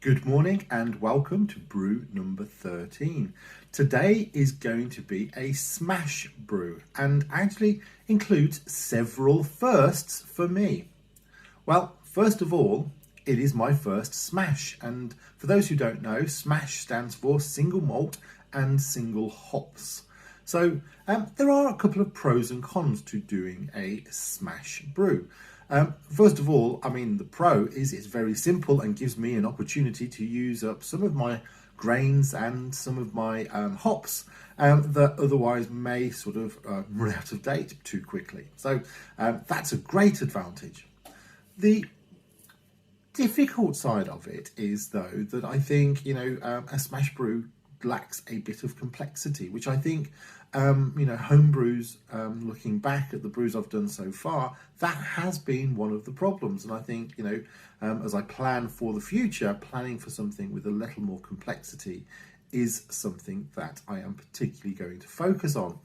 Good morning and welcome to brew number 13. Today is going to be a SMaSH brew and actually includes several firsts for me. Well, first of all, it is my first SMaSH, and for those who don't know, SMaSH stands for single malt and single hops. So there are a couple of pros and cons to doing a SMaSH brew. First of all, I mean, the pro is it's very simple and gives me an opportunity to use up some of my grains and some of my hops that otherwise may sort of run out of date too quickly. So that's a great advantage. The difficult side of it is, though, that I think, a SMaSH brew lacks a bit of complexity, which I think, homebrews, looking back at the brews I've done so far, that has been one of the problems. And I think, as I plan for the future, planning for something with a little more complexity is something that I am particularly going to focus on.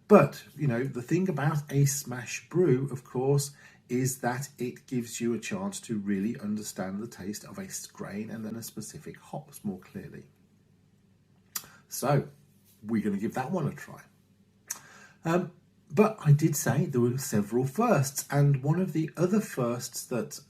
But, the thing about a SMaSH brew, of course, is that it gives you a chance to really understand the taste of a grain and then a specific hops more clearly. So we're going to give that one a try. But I did say there were several firsts, and one of the other firsts that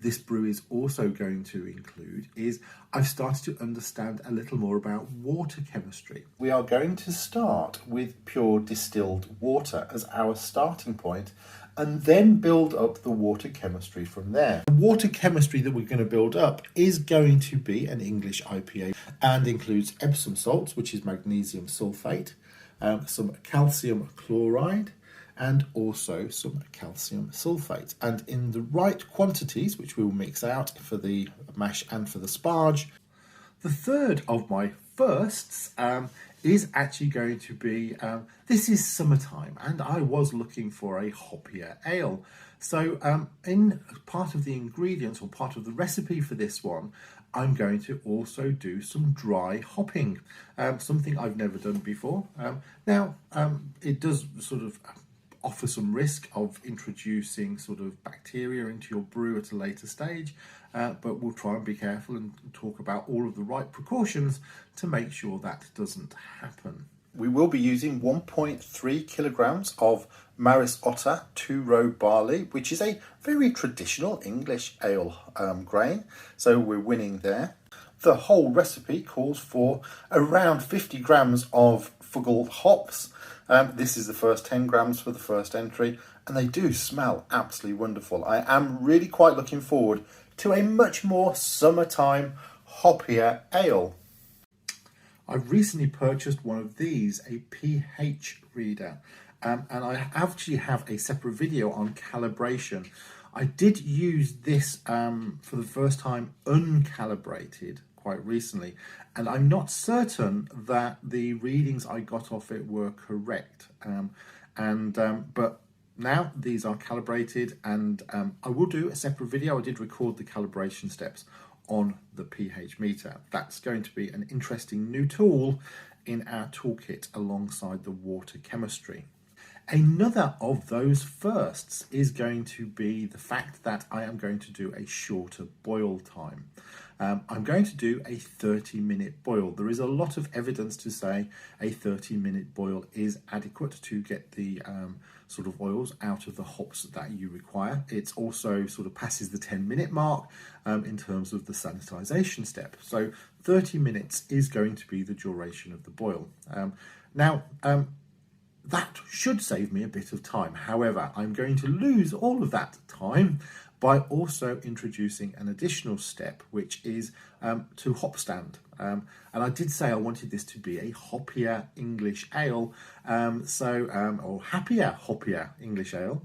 this brew is also going to include is I've started to understand a little more about water chemistry. We are going to start with pure distilled water as our starting point and then build up the water chemistry from there. The water chemistry that we're going to build up is going to be an English IPA and includes Epsom salts, which is magnesium sulfate, some calcium chloride, and also some calcium sulfate. And in the right quantities, which we will mix out for the mash and for the sparge. The third of my firsts is actually going to be, this is summertime and I was looking for a hoppier ale. So in part of the ingredients or part of the recipe for this one, I'm going to also do some dry hopping, something I've never done before. Now, it does sort of offer some risk of introducing sort of bacteria into your brew at a later stage, but we'll try and be careful and talk about all of the right precautions to make sure that doesn't happen. We will be using 1.3 kilograms of Maris Otter 2-row barley, which is a very traditional English ale grain, so we're winning there. The whole recipe calls for around 50 grams of Fuggle hops. This is the first 10 grams for the first entry, and they do smell absolutely wonderful. I am really quite looking forward to a much more summertime hoppier ale. I've recently purchased one of these, a pH reader, and I actually have a separate video on calibration. I did use this for the first time uncalibrated quite recently, and I'm not certain that the readings I got off it were correct. But now these are calibrated, and I will do a separate video. I did record the calibration steps on the pH meter. That's going to be an interesting new tool in our toolkit alongside the water chemistry. Another of those firsts is going to be the fact that I am going to do a shorter boil time. I'm going to do a 30-minute boil. There is a lot of evidence to say a 30-minute boil is adequate to get the sort of oils out of the hops that you require. It also sort of passes the 10-minute mark in terms of the sanitization step. So 30 minutes is going to be the duration of the boil. That should save me a bit of time. However, I'm going to lose all of that time by also introducing an additional step, which is to hop stand. And I did say I wanted this to be a hoppier English ale, or happier hoppier English ale.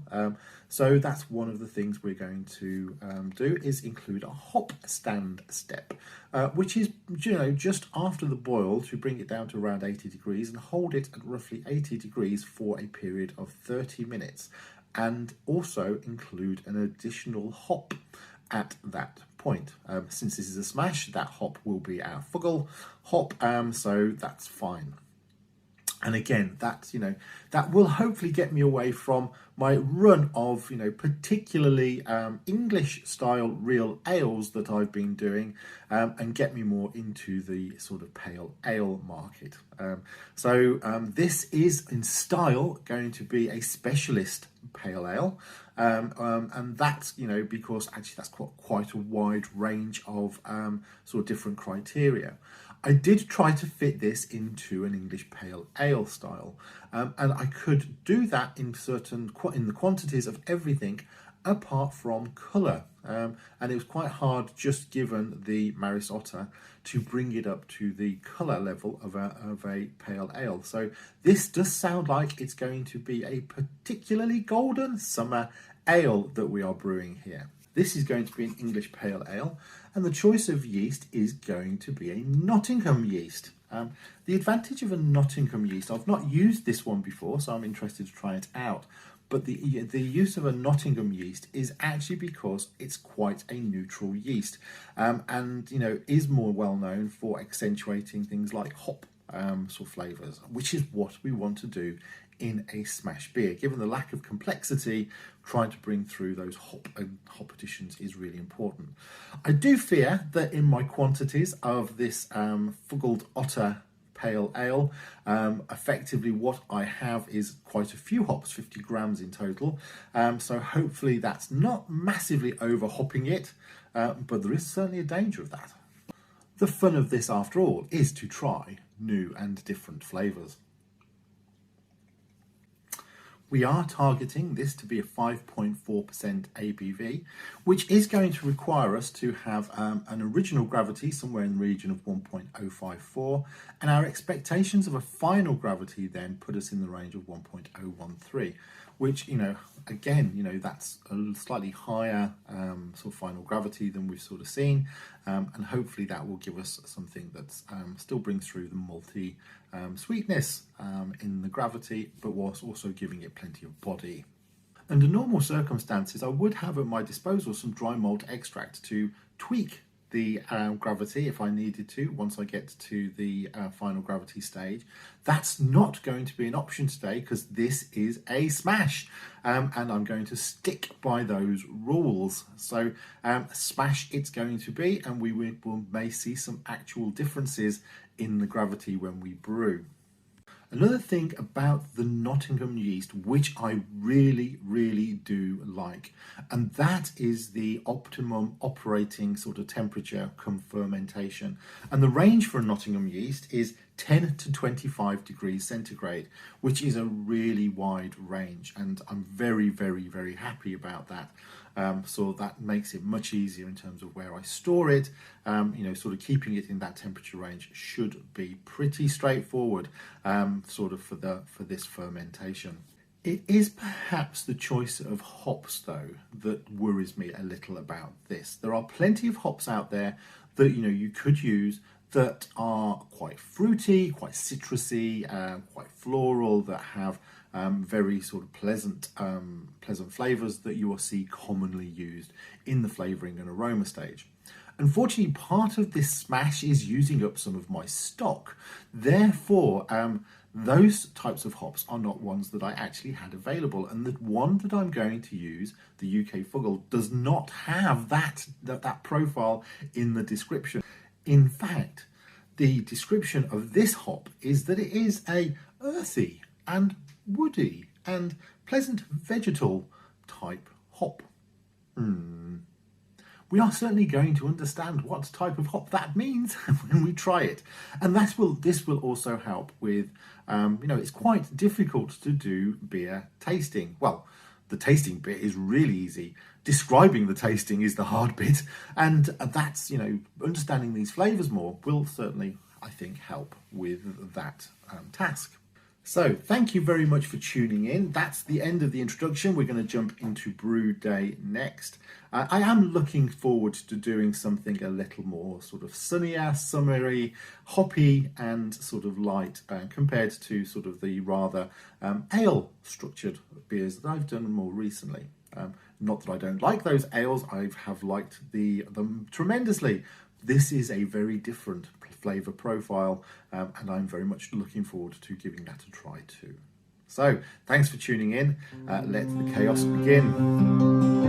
So that's one of the things we're going to do is include a hop stand step, which is just after the boil to bring it down to around 80 degrees and hold it at roughly 80 degrees for a period of 30 minutes. And also include an additional hop at that point. Since this is a SMaSH, that hop will be our Fuggle hop, so that's fine. And again, that's, that will hopefully get me away from my run of, particularly English style real ales that I've been doing, and get me more into the sort of pale ale market. So this is in style going to be a specialist pale ale. And that's, because actually that's quite a wide range of sort of different criteria. I did try to fit this into an English pale ale style, and I could do that in the quantities of everything apart from colour, and it was quite hard, just given the Maris Otter, to bring it up to the colour level of a pale ale. So this does sound like it's going to be a particularly golden summer ale that we are brewing here. This is going to be an English pale ale, and the choice of yeast is going to be a Nottingham yeast. The advantage of a Nottingham yeast, I've not used this one before, so I'm interested to try it out, but the use of a Nottingham yeast is actually because it's quite a neutral yeast, and is more well known for accentuating things like hop sort of flavours, which is what we want to do in a SMaSH beer. Given the lack of complexity, trying to bring through those hop additions is really important. I do fear that in my quantities of this Fuggled Otter pale ale, effectively what I have is quite a few hops, 50 grams in total, so hopefully that's not massively over hopping it, but there is certainly a danger of that. The fun of this, after all, is to try new and different flavours. We are targeting this to be a 5.4% ABV, which is going to require us to have an original gravity somewhere in the region of 1.054, and our expectations of a final gravity then put us in the range of 1.013, which, again, that's a slightly higher sort of final gravity than we've sort of seen, and hopefully that will give us something that still brings through the malty sweetness in the gravity, but whilst also giving it plenty of body. Under normal circumstances, I would have at my disposal some dry malt extract to tweak the gravity if I needed to once I get to the final gravity stage. That's not going to be an option today because this is a SMaSH, and I'm going to stick by those rules. So SMaSH it's going to be, and we may see some actual differences in the gravity when we brew. Another thing about the Nottingham yeast, which I really, really do like, and that is the optimum operating sort of temperature come fermentation. And the range for a Nottingham yeast is 10 to 25 degrees centigrade, which is a really wide range, and I'm very, very, very happy about that. So that makes it much easier in terms of where I store it. Sort of keeping it in that temperature range should be pretty straightforward, sort of for this fermentation. It is perhaps the choice of hops, though, that worries me a little about this. There are plenty of hops out there that you could use that are quite fruity, quite citrusy, quite floral, that have very sort of pleasant flavours that you will see commonly used in the flavouring and aroma stage. Unfortunately, part of this SMaSH is using up some of my stock. Therefore, those types of hops are not ones that I actually had available, and the one that I'm going to use, the UK Fuggle, does not have that profile in the description. In fact, the description of this hop is that it is a earthy and woody and pleasant vegetal type hop. We are certainly going to understand what type of hop that means when we try it, and this will also help with it's quite difficult to do beer tasting. Well, the tasting bit is really easy. Describing the tasting is the hard bit, and that's understanding these flavors more will certainly, I think, help with that task. So thank you very much for tuning in. That's the end of the introduction. We're going to jump into brew day next. I am looking forward to doing something a little more sort of sunnier, summery, hoppy and sort of light compared to sort of the rather ale structured beers that I've done more recently. Not that I don't like those ales, I have liked them tremendously, this is a very different flavour profile, and I'm very much looking forward to giving that a try too. So, thanks for tuning in. Let the chaos begin.